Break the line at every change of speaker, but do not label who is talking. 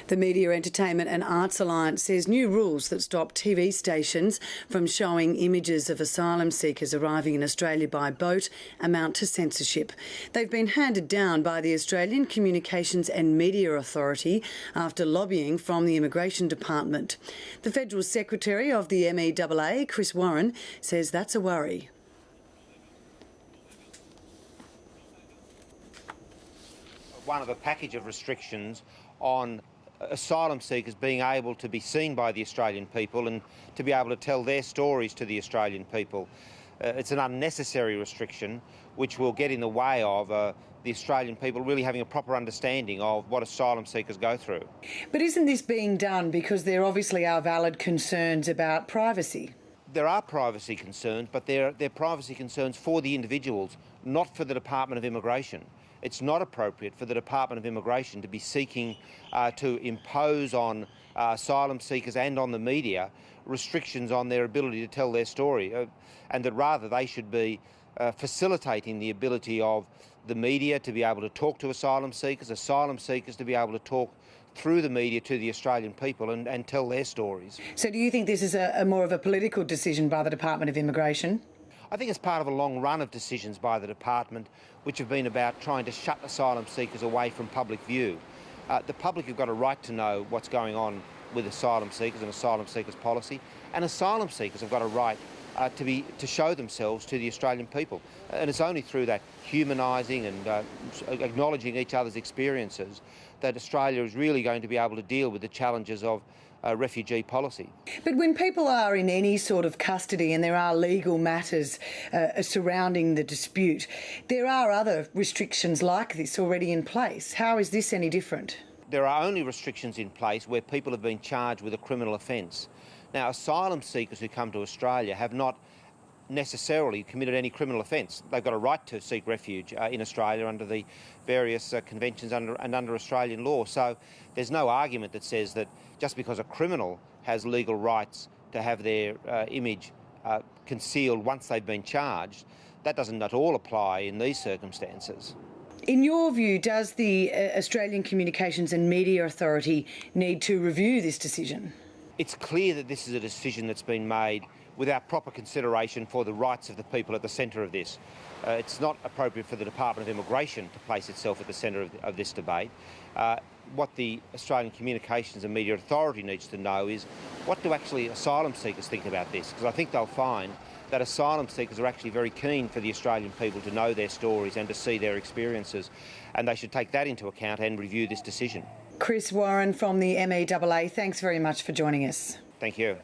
The Media, Entertainment and Arts Alliance says new rules that stop TV stations from showing images of asylum seekers arriving in Australia by boat amount to censorship. They've been handed down by the Australian Communications and Media Authority after lobbying from the Immigration Department. The Federal Secretary of the MEAA, Chris Warren, says that's a worry.
One of a package of restrictions on asylum seekers being able to be seen by the Australian people and to be able to tell their stories to the Australian people. It's an unnecessary restriction which will get in the way of the Australian people really having a proper understanding of what asylum seekers go through.
But isn't this being done because there obviously are valid concerns about privacy?
There are privacy concerns, but they're privacy concerns for the individuals, not for the Department of Immigration. It's not appropriate for the Department of Immigration to be seeking to impose on asylum seekers and on the media restrictions on their ability to tell their story, and that rather they should be facilitating the ability of the media to be able to talk to asylum seekers to be able to talk through the media to the Australian people and tell their stories.
So do you think this is a more of a political decision by the Department of Immigration?
I think it's part of a long run of decisions by the department which have been about trying to shut asylum seekers away from public view. The public have got a right to know what's going on with asylum seekers and asylum seekers policy, and asylum seekers have got a right to show themselves to the Australian people. And it's only through that humanising and acknowledging each other's experiences that Australia is really going to be able to deal with the challenges of refugee policy.
But when people are in any sort of custody and there are legal matters surrounding the dispute, there are other restrictions like this already in place. How is this any different?
There are only restrictions in place where people have been charged with a criminal offence. Now, asylum seekers who come to Australia have not necessarily committed any criminal offence. They've got a right to seek refuge in Australia under the various conventions and under Australian law. So there's no argument that says that just because a criminal has legal rights to have their image concealed once they've been charged, that doesn't at all apply in these circumstances.
In your view, does the Australian Communications and Media Authority need to review this decision?
It's clear that this is a decision that's been made without proper consideration for the rights of the people at the centre of this. It's not appropriate for the Department of Immigration to place itself at the centre of this debate. What the Australian Communications and Media Authority needs to know is what do actually asylum seekers think about this, because I think they'll find that asylum seekers are actually very keen for the Australian people to know their stories and to see their experiences, and they should take that into account and review this decision.
Chris Warren from the MEAA, thanks very much for joining us.
Thank you.